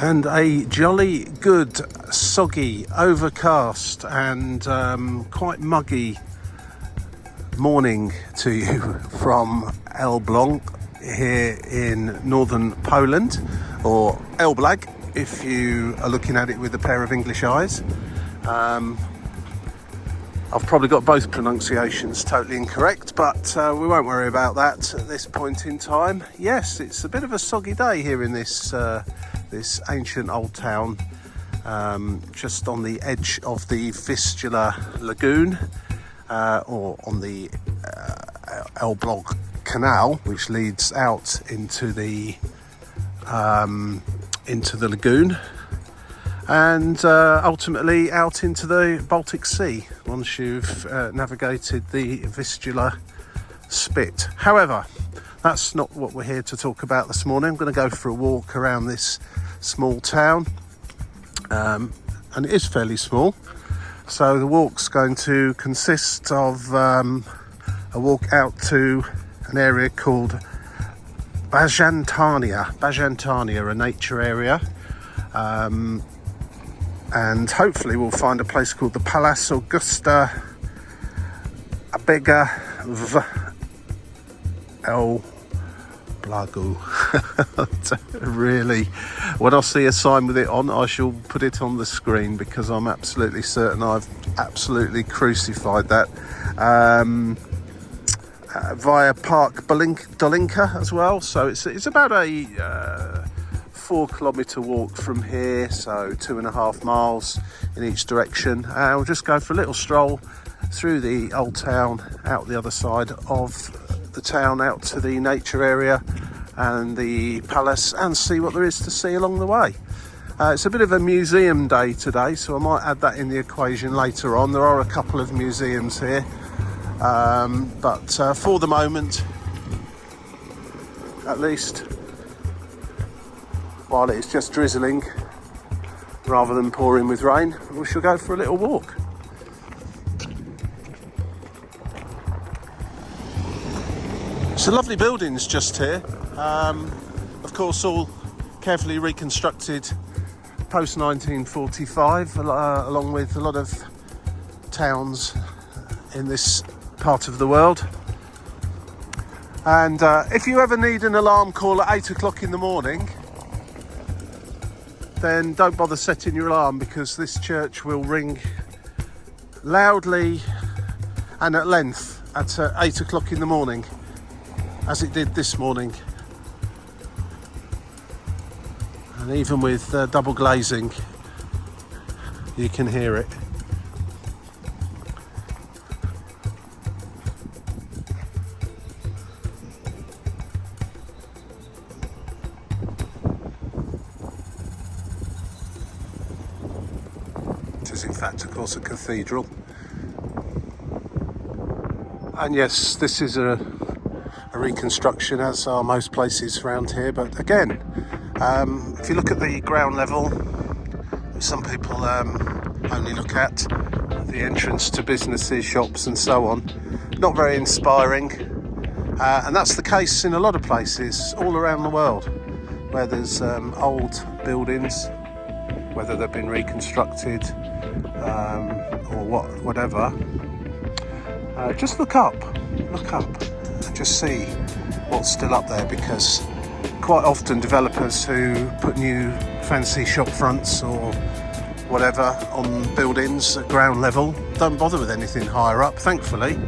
And a jolly good, soggy, overcast and quite muggy morning to you from Elbląg here in northern Poland, or Elblag if you are looking at it with a pair of English eyes. I've probably got both pronunciations totally incorrect, but we won't worry about that at this point in time. Yes, it's a bit of a soggy day here in this this ancient old town, just on the edge of the Vistula Lagoon, or on the Elbląg Canal, which leads out into the lagoon, and ultimately out into the Baltic Sea once you've navigated the Vistula Spit. However, that's not what we're here to talk about this morning. I'm going to go for a walk around this small town, and it is fairly small. So the walk's going to consist of a walk out to an area called Bazantarnia, a nature area, and hopefully we'll find a place called the Palace Augusta Abega v Elblągu. Really, when I see a sign with it on, I shall put it on the screen, because I'm absolutely certain I've absolutely crucified that. Via Park Dolinka as well, so it's about a 4-kilometre walk from here, so 2.5 miles in each direction. We'll just go for a little stroll through the old town, out the other side of the town, out to the nature area and the palace, and see what there is to see along the way. It's a bit of a museum day today, so I might add that in the equation later on. There are a couple of museums here, but for the moment, at least, while it's just drizzling rather than pouring with rain, we shall go for a little walk. So lovely buildings just here, of course all carefully reconstructed post 1945, along with a lot of towns in this part of the world. And if you ever need an alarm call at 8 o'clock in the morning, then don't bother setting your alarm, because this church will ring loudly and at length at 8 o'clock in the morning, as it did this morning. And even with double glazing, you can hear it. It is in fact, of course, a cathedral. And yes, this is a reconstruction, as are most places around here, but again, if you look at the ground level, which some people only look at, the entrance to businesses, shops and so on, not very inspiring, and that's the case in a lot of places all around the world where there's old buildings, whether they've been reconstructed or whatever. Just look up and just see what's still up there, because quite often developers who put new fancy shop fronts or whatever on buildings at ground level don't bother with anything higher up, thankfully,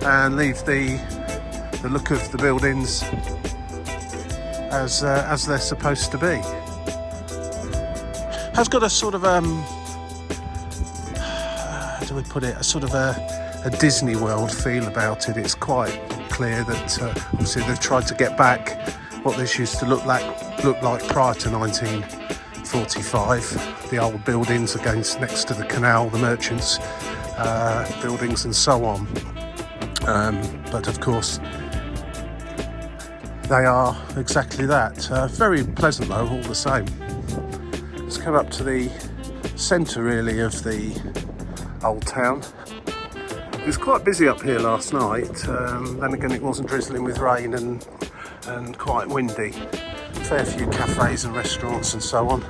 and leave the look of the buildings as they're supposed to be. Has got a sort of how do we put it, a sort of a Disney World feel about it. It's quite clear that obviously they've tried to get back what this used to look like prior to 1945. The old buildings next to the canal, the merchants' buildings and so on. But of course, they are exactly that. Very pleasant though, all the same. Let's come up to the centre really of the old town. It was quite busy up here last night, then again it wasn't drizzling with rain and quite windy. Fair few cafes and restaurants and so on.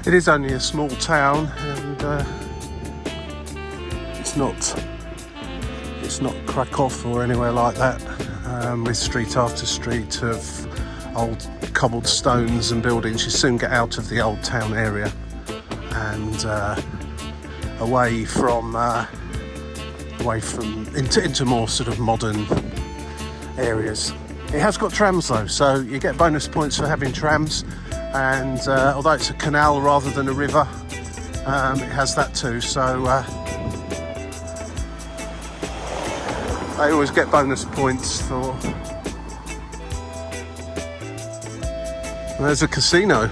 It is only a small town, and it's not Krakow or anywhere like that, with street after street of old cobbled stones and buildings. You soon get out of the old town area and away from into more sort of modern areas. It has got trams though, so you get bonus points for having trams, and although it's a canal rather than a river, it has that too, so I always get bonus points for. There's a casino.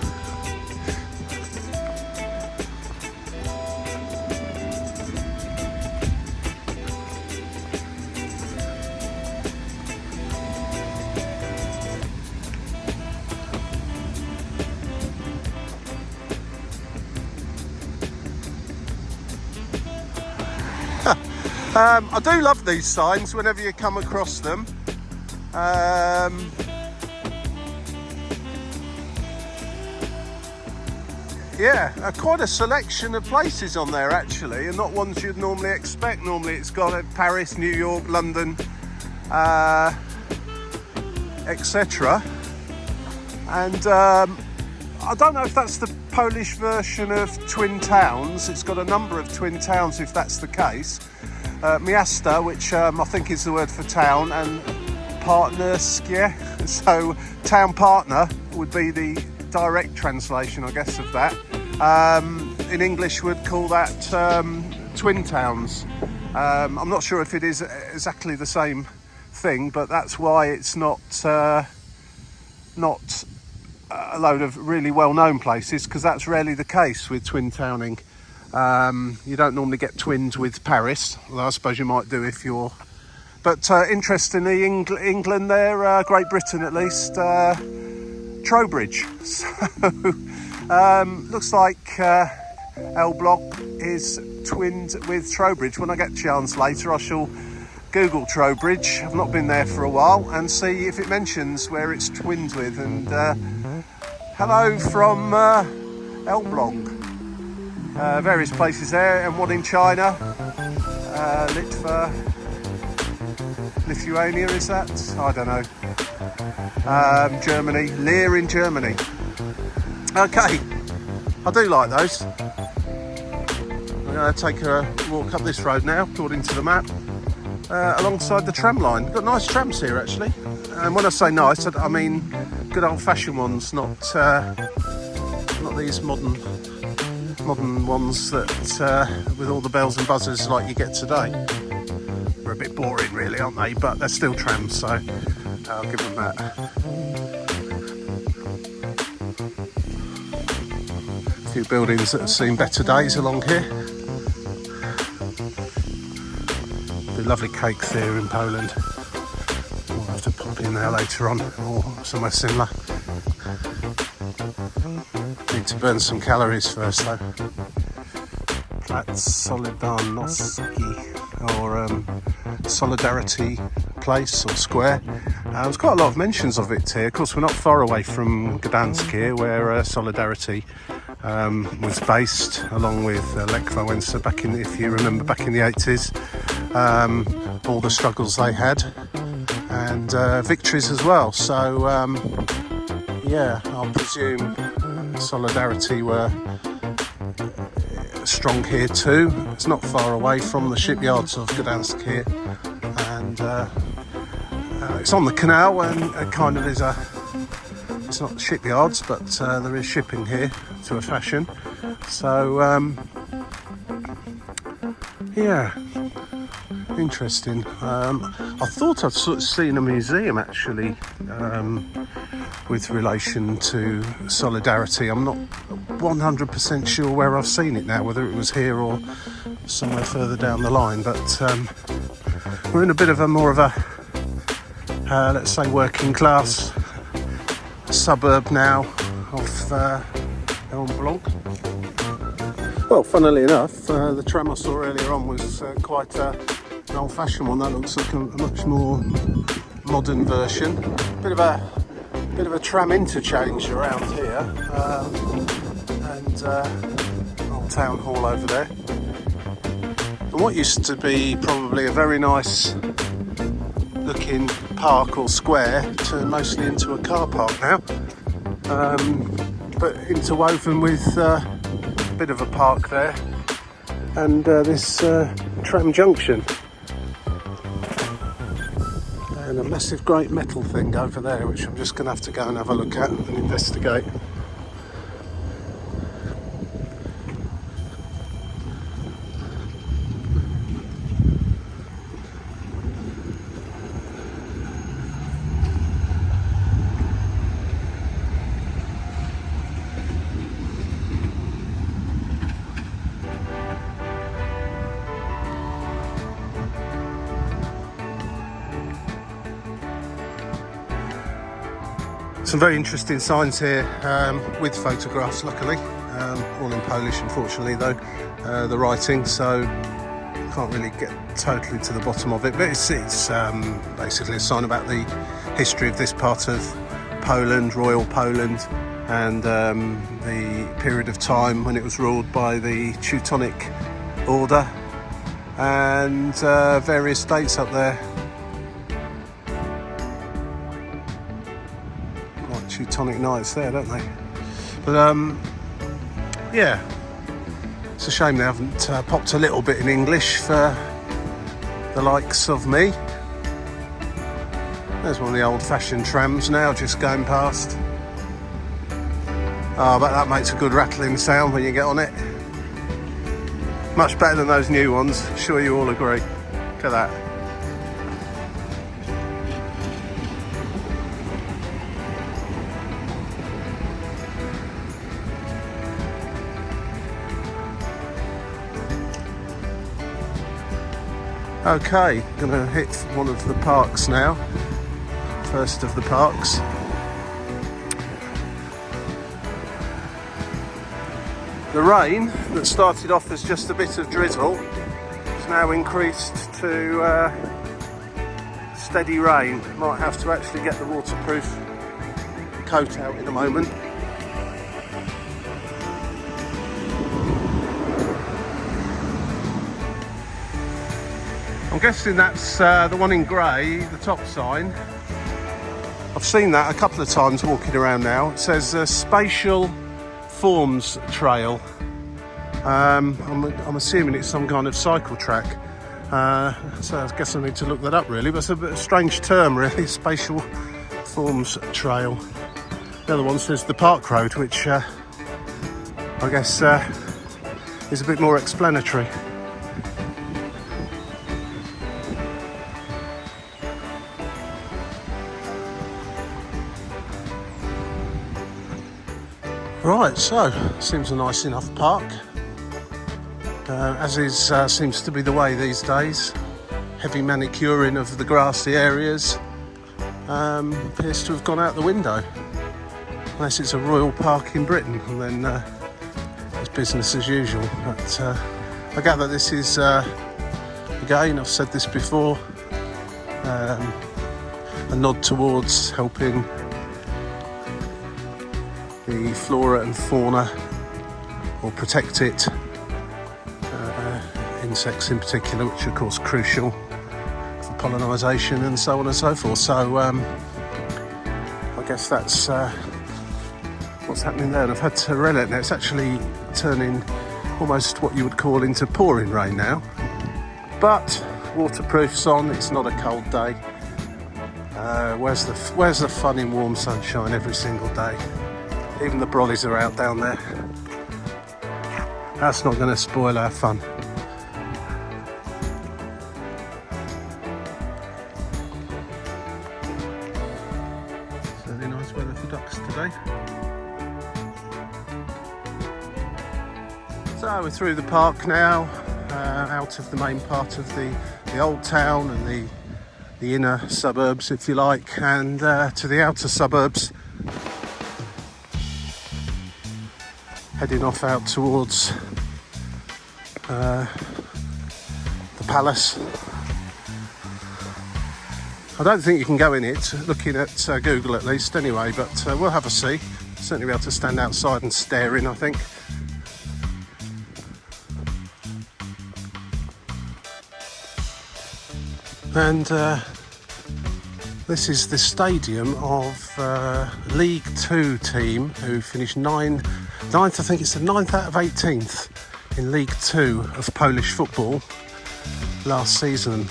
I do love these signs whenever you come across them. Yeah, quite a selection of places on there actually, and not ones you'd normally expect. Normally it's got Paris, New York, London, etc. And I don't know if that's the Polish version of twin towns. It's got a number of twin towns if that's the case. Miasta, which I think is the word for town, and partnerskie, so town partner would be the direct translation, I guess, of that. In English we'd call that twin towns. I'm not sure if it is exactly the same thing, but that's why it's not a load of really well-known places, because that's rarely the case with twin towning. You don't normally get twinned with Paris, although I suppose you might do if you're... But interestingly, England there, Great Britain at least, Trowbridge. So looks like Elbląg is twinned with Trowbridge. When I get a chance later, I shall Google Trowbridge. I've not been there for a while, and see if it mentions where it's twinned with. And hello from Elbląg. Various places there, and one in China, Lithuania, is that? I don't know. Germany, Leer in Germany. Okay, I do like those. I'm going to take a walk up this road now, according to the map, alongside the tram line. We've got nice trams here actually, and when I say nice, I mean good old-fashioned ones, not these modern ones that with all the bells and buzzers like you get today. They're a bit boring really, aren't they? But they're still trams, so I'll give them that. A few buildings that have seen better days along here. Do lovely cakes here in Poland. We'll have to pop in there later on, or somewhere similar. Need to burn some calories first though. That's Solidarności, or Solidarity Place or Square. There's quite a lot of mentions of it here. Of course, we're not far away from Gdańsk here, where Solidarity was based, along with Lech Wałęsa back in, if you remember, back in the 80s. All the struggles they had, and victories as well. So yeah, I'll presume Solidarity were strong here too. It's not far away from the shipyards of Gdańsk here, and it's on the canal, and it kind of is it's not shipyards, but there is shipping here to a fashion. So yeah, interesting. I thought I'd sort of seen a museum actually with relation to Solidarity. I'm not 100% sure where I've seen it now, whether it was here or somewhere further down the line, but we're in a bit of a more of a let's say working class suburb now of Elbląg. Well, funnily enough, the tram I saw earlier on was quite an old-fashioned one. That looks like a much more modern version. Bit of a tram interchange around here, and old town hall over there. And what used to be probably a very nice looking park or square turned mostly into a car park now, but interwoven with a bit of a park there and this tram junction and a massive great metal thing over there, which I'm just going to have to go and have a look at and investigate. Some very interesting signs here with photographs, luckily, all in Polish unfortunately though, the writing, so can't really get totally to the bottom of it, but it's basically a sign about the history of this part of Poland, Royal Poland, and the period of time when it was ruled by the Teutonic Order, and various dates up there. Teutonic Knights there, don't they? But yeah, it's a shame they haven't popped a little bit in English for the likes of me. There's one of the old-fashioned trams now just going past. Oh, but that makes a good rattling sound when you get on it. Much better than those new ones, sure you all agree. Look at that. Okay, gonna hit one of the parks now. First of the parks. The rain that started off as just a bit of drizzle has now increased to steady rain. Might have to actually get the waterproof coat out in a moment. I'm guessing that's the one in grey, the top sign. I've seen that a couple of times walking around now. It says Spatial Forms Trail. I'm assuming it's some kind of cycle track. So I guess I need to look that up really, but it's a bit of a strange term really, Spatial Forms Trail. The other one says the Park Road, which I guess is a bit more explanatory. Right, so seems a nice enough park, as is seems to be the way these days. Heavy manicuring of the grassy areas appears to have gone out the window, unless it's a royal park in Britain, and then it's business as usual. But I gather this is, again, I've said this before, a nod towards helping the flora and fauna, or protect it, insects in particular, which are of course crucial for pollinisation and so on and so forth. So I guess that's what's happening there. And I've had to rail it now. It's actually turning almost what you would call into pouring rain now, but waterproof's on. It's not a cold day. Where's the fun in warm sunshine every single day? Even the brollies are out down there. That's not going to spoil our fun. Certainly nice weather for ducks today. So we're through the park now, out of the main part of the old town and the inner suburbs, if you like, and to the outer suburbs. Heading off out towards the palace. I don't think you can go in it, looking at Google at least anyway, but we'll have a see. Certainly be able to stand outside and stare in, I think. And this is the stadium of League 2 team who finished ninth. I think it's the 9th out of 18th in League 2 of Polish football last season.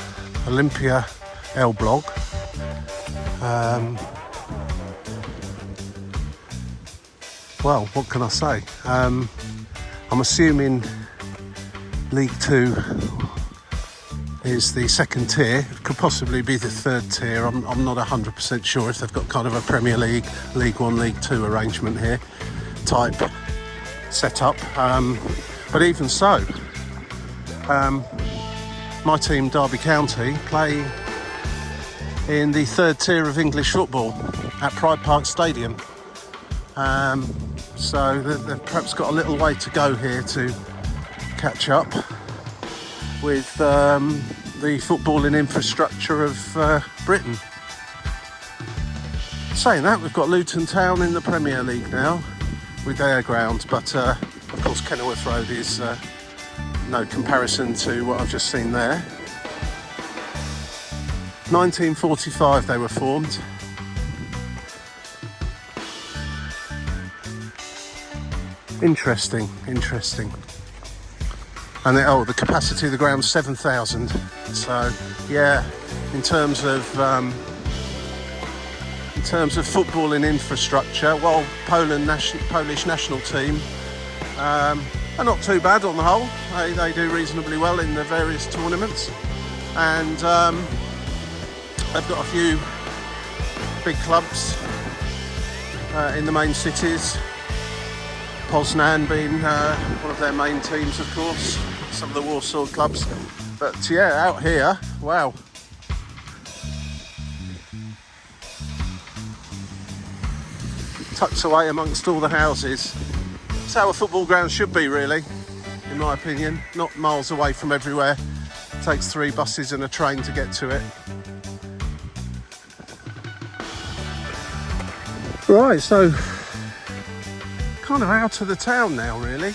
Elblag. Well, what can I say? I'm assuming League 2 is the second tier. It could possibly be the third tier. I'm not 100% sure if they've got kind of a Premier League, League 1, League 2 arrangement here type setup. But even so, my team, Derby County, play in the third tier of English football at Pride Park Stadium. So they've perhaps got a little way to go here to catch up with the footballing infrastructure of Britain. Saying that, we've got Luton Town in the Premier League now with their ground, but of course Kenilworth Road is no comparison to what I've just seen there. 1945 they were formed. Interesting. And the capacity of the ground 7,000. So yeah, in terms of footballing infrastructure, well, Polish national team are not too bad on the whole. They do reasonably well in the various tournaments, and they've got a few big clubs in the main cities. Poznan being one of their main teams, of course, some of the Warsaw clubs. But yeah, out here, wow. Tucked away amongst all the houses. That's how a football ground should be, really, in my opinion. Not miles away from everywhere. It takes 3 buses and a train to get to it. Right, so kind of out of the town now, really.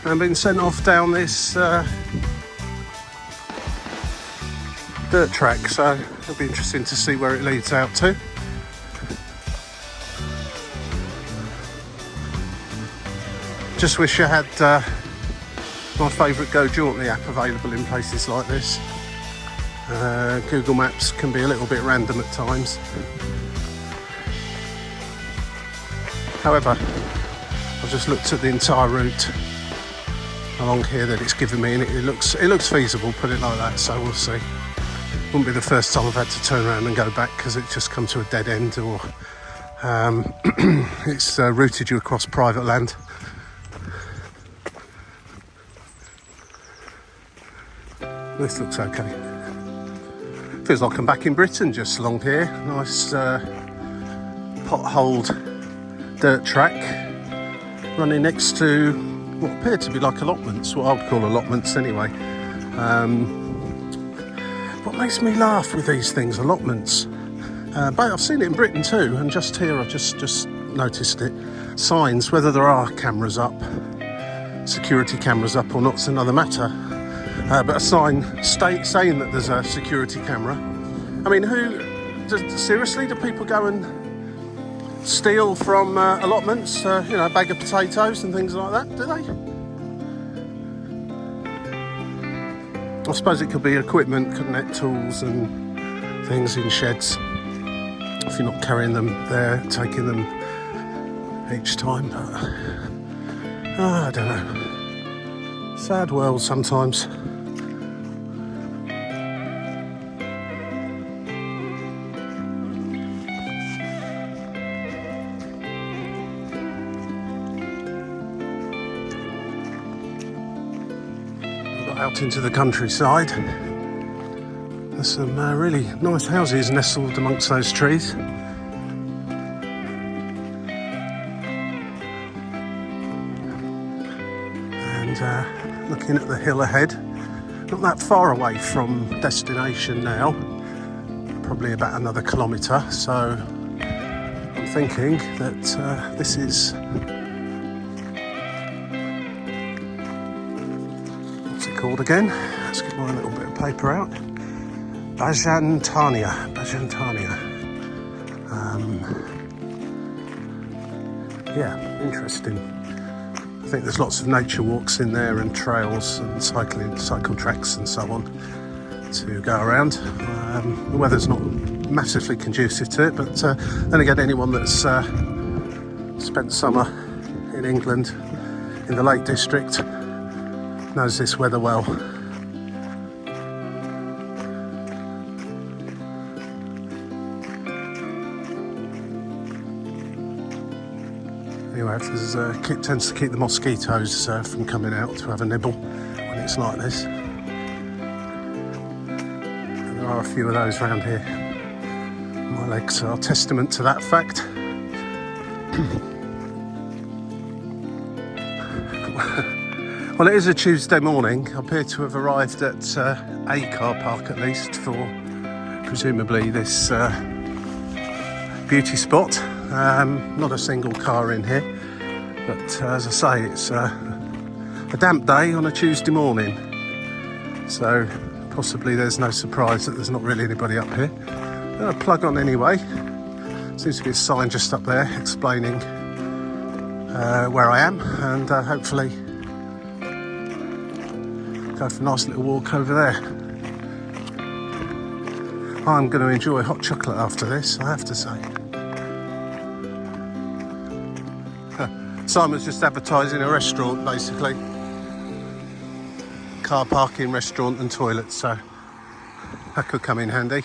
I've been sent off down this dirt track, so it'll be interesting to see where it leads out to. Just wish I had my favourite Go Jauntly app available in places like this. Google Maps can be a little bit random at times. However, I've just looked at the entire route along here that it's given me, and it looks feasible, put it like that, so we'll see. Wouldn't be the first time I've had to turn around and go back because it's just come to a dead end, or it's routed you across private land. This looks okay. Feels like I'm back in Britain just along here. Nice potholed dirt track running next to what appear to be like allotments, what I would call allotments anyway. What makes me laugh with these things, allotments, but I've seen it in Britain too, and just here I've just noticed it. Signs, whether there are cameras up, security cameras up or not, is another matter. But a sign saying that there's a security camera. I mean, seriously, do people go and steal from allotments, a bag of potatoes and things like that, do they? I suppose it could be equipment, couldn't it? Tools and things in sheds. If you're not carrying them there, taking them each time. But, I don't know. Sad world sometimes. Out into the countryside. There's some really nice houses nestled amongst those trees. And looking at the hill ahead, not that far away from destination now, probably about another kilometre, so I'm thinking that this is called again. Let's get my little bit of paper out. Bazantarnia. Yeah, interesting. I think there's lots of nature walks in there and trails and cycle tracks and so on to go around. The weather's not massively conducive to it, but then again, anyone that's spent summer in England in the Lake District knows this weather well. Anyway, it tends to keep the mosquitoes from coming out to have a nibble when it's like this. And there are a few of those around here. My legs are testament to that fact. Well, it is a Tuesday morning. I appear to have arrived at a car park at least for presumably this beauty spot. Not a single car in here, but as I say, it's a damp day on a Tuesday morning, so possibly there's no surprise that there's not really anybody up here. I'm going to plug on anyway. Seems to be a sign just up there explaining where I am, and hopefully go for a nice little walk over there. I'm going to enjoy hot chocolate after this, I have to say. Simon's just advertising a restaurant, basically. Car parking, restaurant and toilet, so that could come in handy.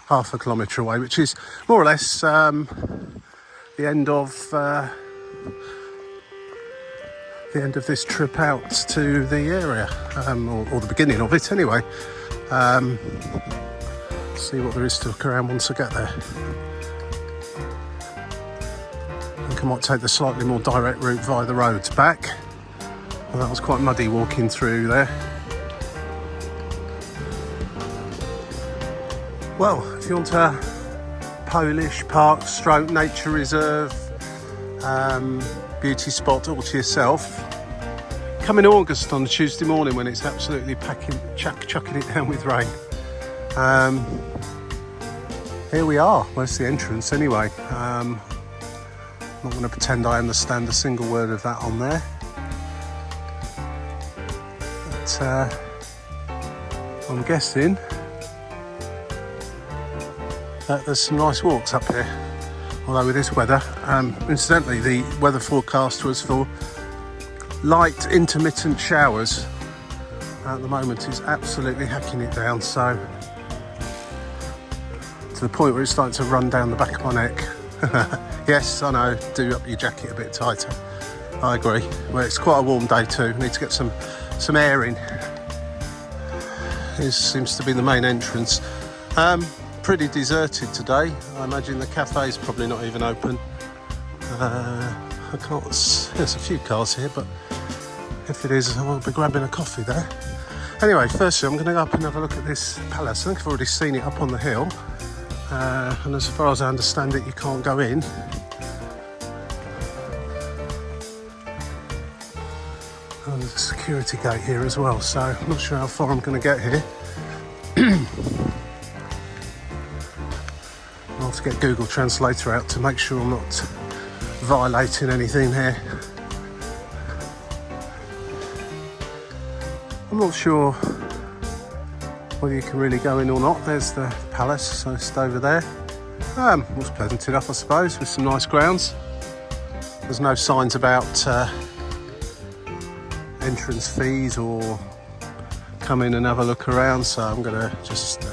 Half a kilometre away, which is more or less the end of this trip out to the area, or the beginning of it anyway. See what there is to look around once I get there. I think I might take the slightly more direct route via the roads back. Well, that was quite muddy walking through there. Well, if you want a Polish park stroke nature reserve beauty spot all to yourself, come in August on a Tuesday morning when it's absolutely chucking it down with rain. Here we are. Where's the entrance anyway? I'm not going to pretend I understand a single word of that on there. But I'm guessing that there's some nice walks up here. Although with this weather, incidentally, the weather forecast was for light intermittent showers. At the moment it's absolutely hacking it down, so to the point where it's starting to run down the back of my neck. Yes, I know, do up your jacket a bit tighter. I agree. Well, it's quite a warm day too. Need to get some air in. This seems to be the main entrance. Pretty deserted today. I imagine the cafe's probably not even open. I can't. There's a few cars here, but if it is, I'll be grabbing a coffee there. Anyway, firstly, I'm going to go up and have a look at this palace. I think I've already seen it up on the hill. And as far as I understand it, you can't go in. And there's a security gate here as well, so I'm not sure how far I'm going to get here. I'll have to get Google Translator out to make sure I'm not violating anything here. I'm not sure whether you can really go in or not. There's the palace, so just over there. It was pleasant enough, I suppose, with some nice grounds. There's no signs about entrance fees or come in and have a look around, so I'm going to just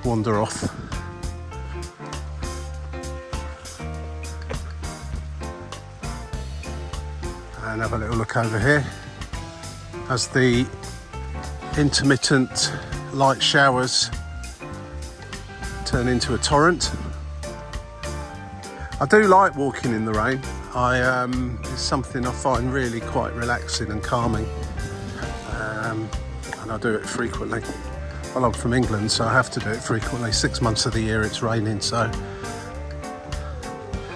wander off. And have a little look over here as the intermittent light showers turn into a torrent. I do like walking in the rain. It's something I find really quite relaxing and calming, and I do it frequently. Well, I'm from England, so I have to do it frequently. 6 months of the year it's raining, so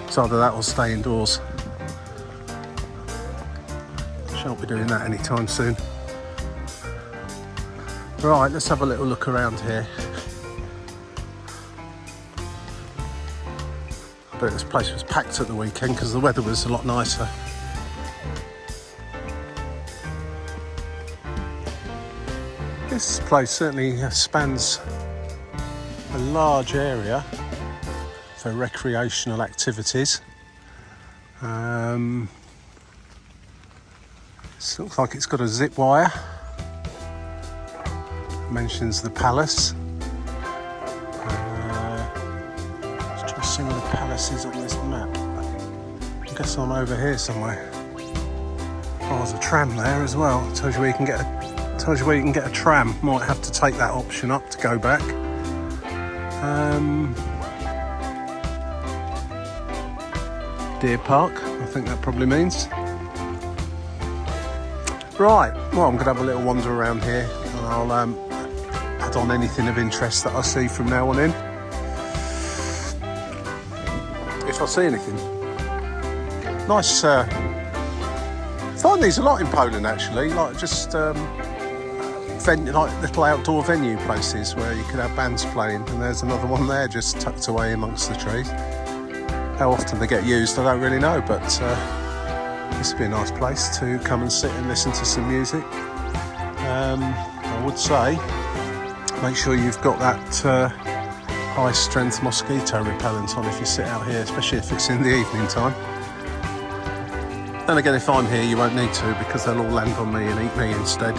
it's either that or stay indoors. Shan't be doing that anytime soon. Right, let's have a little look around here. But this place was packed at the weekend because the weather was a lot nicer. This place certainly spans a large area for recreational activities. This looks like it's got a zip wire. Mentions the palace. Let's try to see where the palace is on this map. I guess I'm over here somewhere. Oh, there's a tram there as well. It tells you where you can get a tram. Might have to take that option up to go back. Deer Park, I think that probably means. Right, well, I'm going to have a little wander around here and I'll add on anything of interest that I see from now on in. If I see anything. Nice, I find these a lot in Poland actually, like just like little outdoor venue places where you could have bands playing, and there's another one there just tucked away amongst the trees. How often they get used I don't really know, but this would be a nice place to come and sit and listen to some music. I would say make sure you've got that high strength mosquito repellent on if you sit out here, especially if it's in the evening time. Then again, if I'm here you won't need to because they'll all land on me and eat me instead.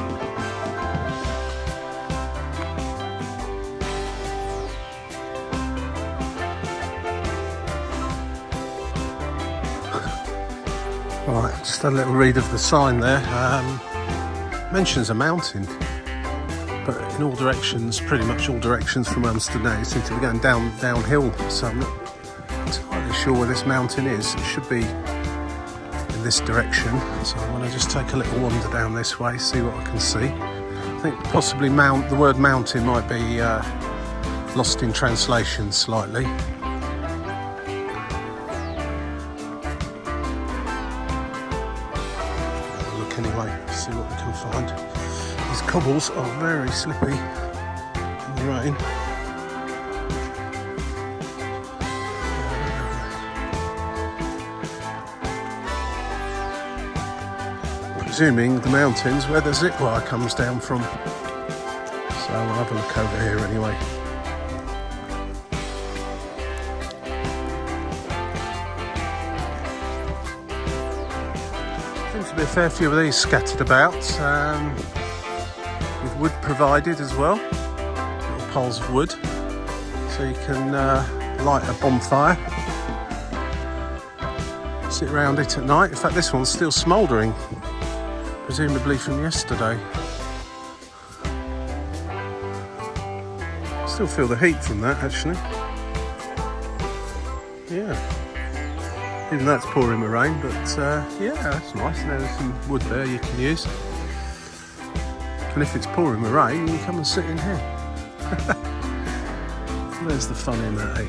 Right, just a little read of the sign there. Mentions a mountain, but in all directions, pretty much all directions from where I'm stood now, you seem to be going downhill. So I'm not entirely sure where this mountain is. It should be in this direction. So I'm going to just take a little wander down this way, see what I can see. I think possibly the word mountain might be lost in translation slightly. Anyway, see what we can find. These cobbles are very slippy in the rain. Presuming the mountains where the zip wire comes down from. So I'll have a look over here anyway. Seems to be a fair few of these scattered about, with wood provided as well, little piles of wood, so you can light a bonfire, sit around it at night. In fact, this one's still smouldering, presumably from yesterday. Still feel the heat from that actually. Yeah. Even though it's pouring with rain, but yeah, that's nice. There's some wood there you can use. And if it's pouring with rain, you can come and sit in here. There's the fun in that, eh?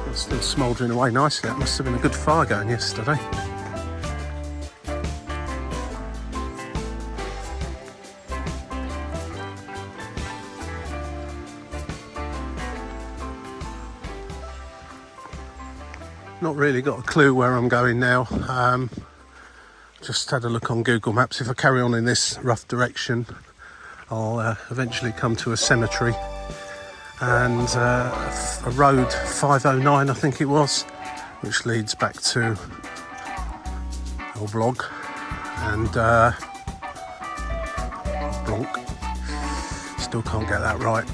It's still smouldering away nicely. That must have been a good fire going yesterday. Not really got a clue where I'm going now. Just had a look on Google Maps. If I carry on in this rough direction, I'll eventually come to a cemetery and a road 509, I think it was, which leads back to Elbląg and Elbląg. Still can't get that right.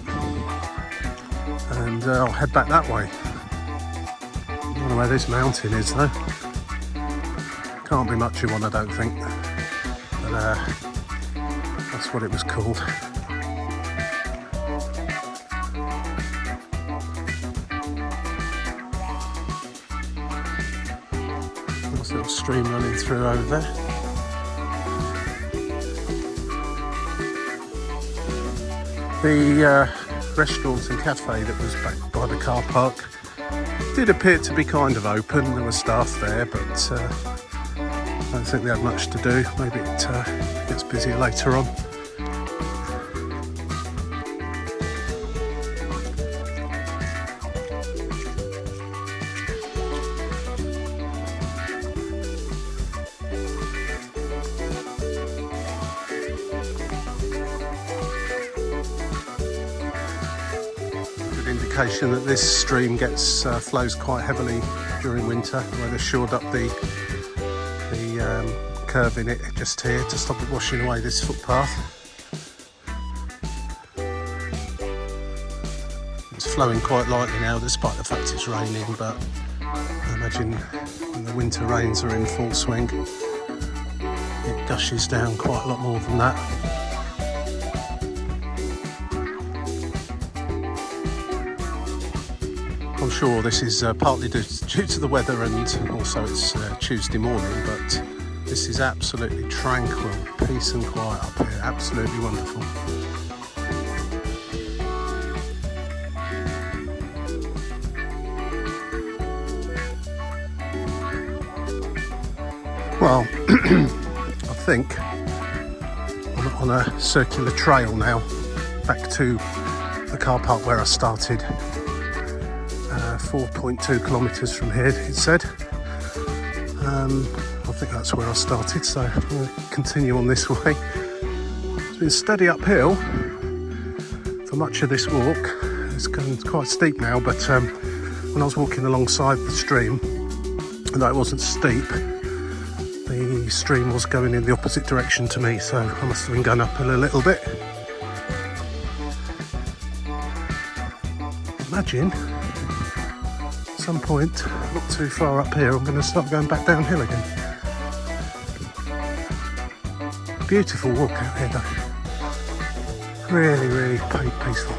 And I'll head back that way. I don't know where this mountain is though. Can't be much of one, I don't think. But that's what it was called. Nice little stream running through over there. The restaurant and cafe that was back by the car park did appear to be kind of open. There were staff there, but I don't think they had much to do. Maybe it gets busier later on. Indication that this stream flows quite heavily during winter, where they've shored up the curve in it just here to stop it washing away this footpath. It's flowing quite lightly now despite the fact it's raining, but I imagine when the winter rains are in full swing it gushes down quite a lot more than that. I'm sure this is partly due to the weather and also it's Tuesday morning, but this is absolutely tranquil, peace and quiet up here, absolutely wonderful. Well, I think I'm on a circular trail now, back to the car park where I started. 4.2 kilometres from here, it said. I think that's where I started, so I'm going to continue on this way. It's been steady uphill for much of this walk. It's going quite steep now, but when I was walking alongside the stream, although it wasn't steep, the stream was going in the opposite direction to me, so I must have been going uphill a little bit. Imagine at some point, not too far up here, I'm going to start going back downhill again. Beautiful walk out here though. Really, really peaceful.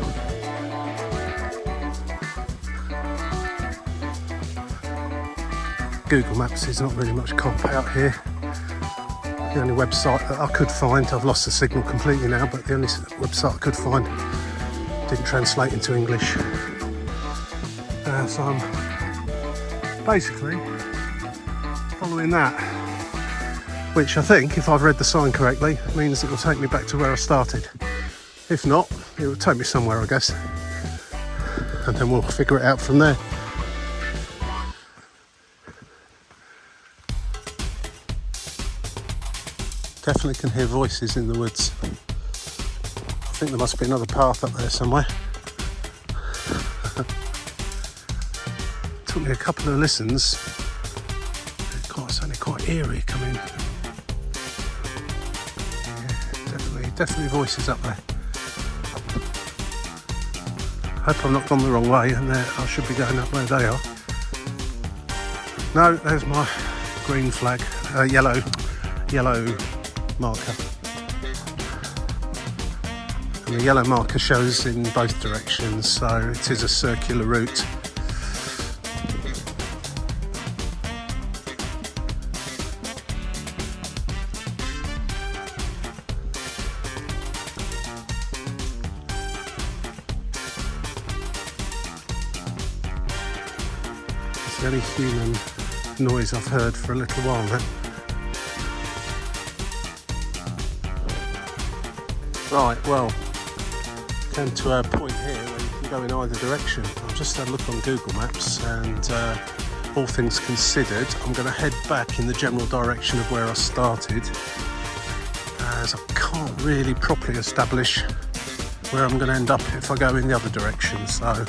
Google Maps is not really much comp out here. The only website that I could find, I've lost the signal completely now, but the only website I could find didn't translate into English. So I'm basically following that, which I think, if I've read the sign correctly, means it will take me back to where I started. If not, it will take me somewhere, I guess, and then we'll figure it out from there. Definitely can hear voices in the woods. I think there must be another path up there somewhere. Took me a couple of listens. It's only quite eerie coming. Yeah, definitely voices up there. Hope I've not gone the wrong way, and I should be going up where they are. No, there's my green flag, yellow marker. And the yellow marker shows in both directions, so it is a circular route. It's the only human noise I've heard for a little while now. Right, well, came to a point here where you can go in either direction. I've just had a look on Google Maps, and all things considered, I'm going to head back in the general direction of where I started, as I can't really properly establish where I'm going to end up if I go in the other direction. So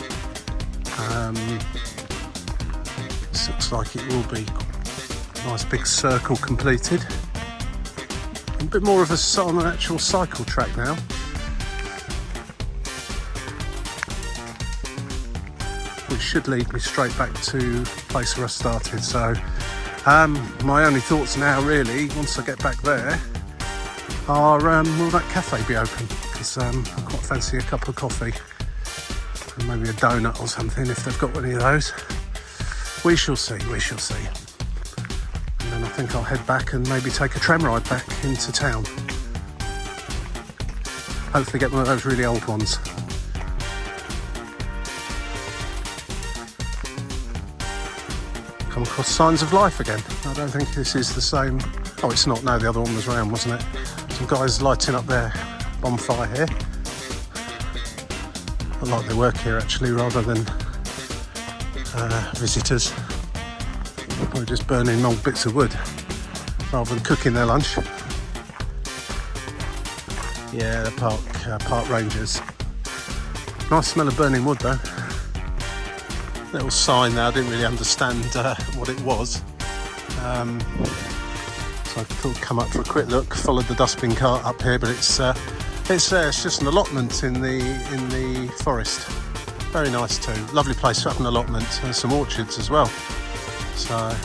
this looks like it will be a nice big circle completed. A bit more of on an actual cycle track now. Which should lead me straight back to the place where I started. So my only thoughts now really, once I get back there, are will that cafe be open? Because I quite fancy a cup of coffee and maybe a donut or something if they've got any of those. We shall see, we shall see. And then I think I'll head back and maybe take a tram ride back into town. Hopefully get one of those really old ones. Come across signs of life again. I don't think this is the same Oh, it's not. No, the other one was round, wasn't it? Some guys lighting up their bonfire here. I like they work here actually, rather than visitors. Probably just burning old bits of wood rather than cooking their lunch. Yeah, the park rangers. Nice smell of burning wood though. Little sign there, I didn't really understand what it was. So I thought I'd come up for a quick look, followed the dustbin cart up here, but it's just an allotment in the forest. Very nice too. Lovely place to have an allotment and some orchards as well. So,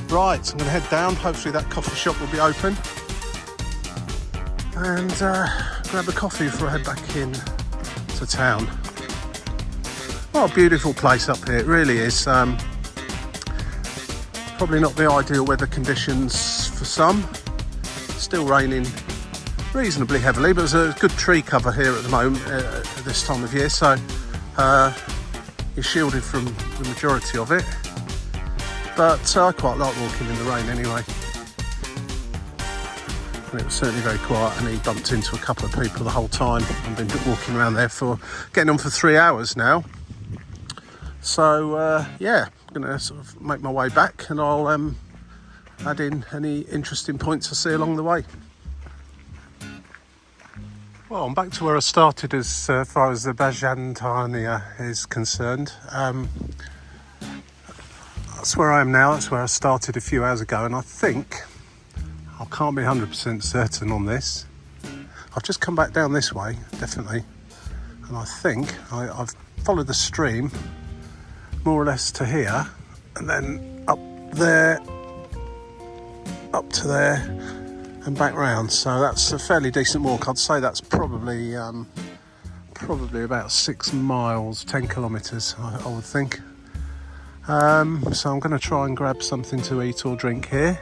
right, so I'm going to head down. Hopefully that coffee shop will be open. And grab a coffee before I head back in to town. What a beautiful place up here, it really is. Probably not the ideal weather conditions for some. Still raining reasonably heavily, but there's a good tree cover here at the moment at this time of year, so you're shielded from the majority of it. But I quite like walking in the rain anyway. And it was certainly very quiet, and he bumped into a couple of people the whole time. I've been walking around there getting on for 3 hours now. So yeah, I'm going to sort of make my way back, and I'll add in any interesting points I see along the way. Well, I'm back to where I started as far as the Bażantarnia is concerned. That's where I am now, that's where I started a few hours ago, and I think, I can't be 100% certain on this, I've just come back down this way, definitely, and I think I've followed the stream more or less to here, and then up there, up to there, and back round. So that's a fairly decent walk. I'd say that's probably about 6 miles, 10 kilometres, I would think. So I'm going to try and grab something to eat or drink here,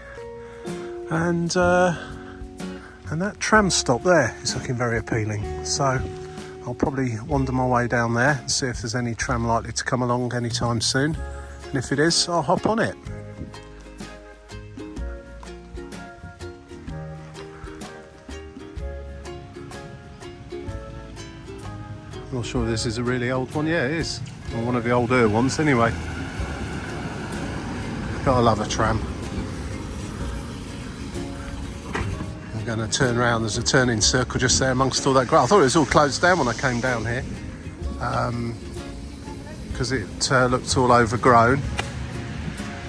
and that tram stop there is looking very appealing. So I'll probably wander my way down there and see if there's any tram likely to come along anytime soon, and if it is, I'll hop on it. I'm not sure this is a really old one. Yeah, it is. Or one of the older ones anyway. Gotta love a tram. I'm going to turn around. There's a turning circle just there amongst all that grass. I thought it was all closed down when I came down here, because it looked all overgrown.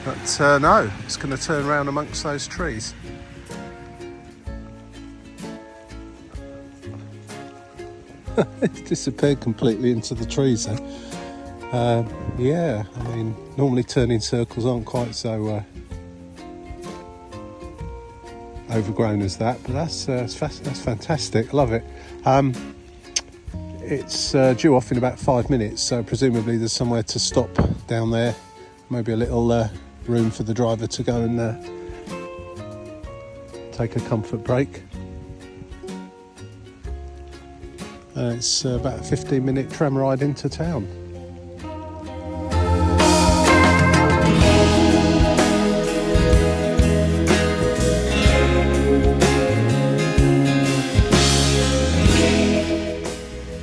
But no, it's going to turn around amongst those trees. It's disappeared completely into the trees then. Yeah, I mean, normally turning circles aren't quite so overgrown as that, but that's fantastic. I love it. It's due off in about 5 minutes, so presumably there's somewhere to stop down there. Maybe a little room for the driver to go and take a comfort break. It's about a 15-minute tram ride into town.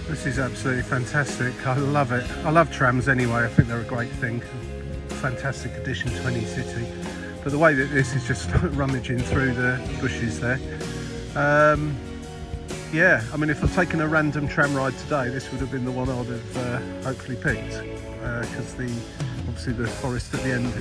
This is absolutely fantastic. I love it. I love trams anyway. I think they're a great thing. Fantastic addition to any city. But the way that this is just rummaging through the bushes there. Yeah, I mean, if I'd taken a random tram ride today, this would have been the one I would have hopefully picked, because obviously the forest at the end is...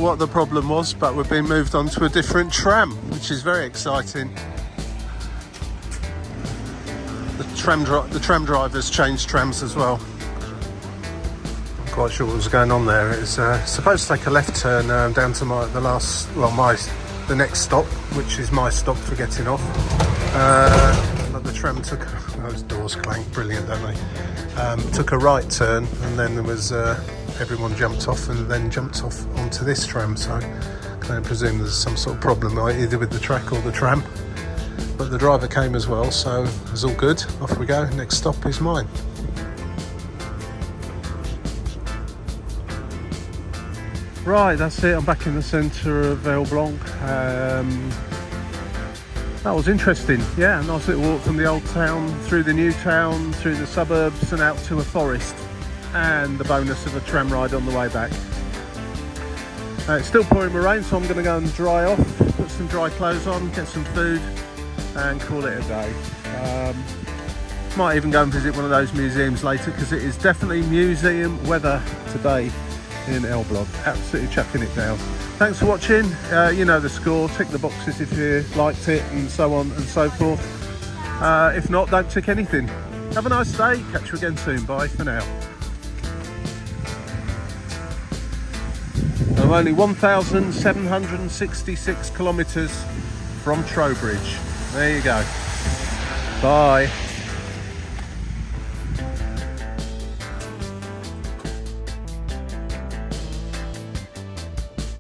what the problem was, but we've been moved on to a different tram, which is very exciting. The tram drivers changed trams as well. I'm quite sure what was going on there. It's supposed to take a left turn down to the next stop, which is my stop for getting off. But the tram took, those doors clank, brilliant, don't they? Took a right turn, and then there was everyone jumped off and then jumped off onto this tram. So I can only presume there's some sort of problem either with the track or the tram. But the driver came as well, so it was all good. Off we go. Next stop is mine. Right, that's it. I'm back in the centre of Elbląg. That was interesting. Yeah, nice little walk from the old town through the new town, through the suburbs and out to a forest. And the bonus of a tram ride on the way back. It's still pouring with rain, so I'm going to go and dry off, put some dry clothes on, get some food and call it a day. Might even go and visit one of those museums later, because it is definitely museum weather today in Elbląg. Absolutely chucking it down. Thanks for watching. You know the score. Tick the boxes if you liked it, and so on and so forth. If not, don't tick anything. Have a nice day. Catch you again soon. Bye for now. I'm only 1,766 kilometres from Trowbridge. There you go. Bye.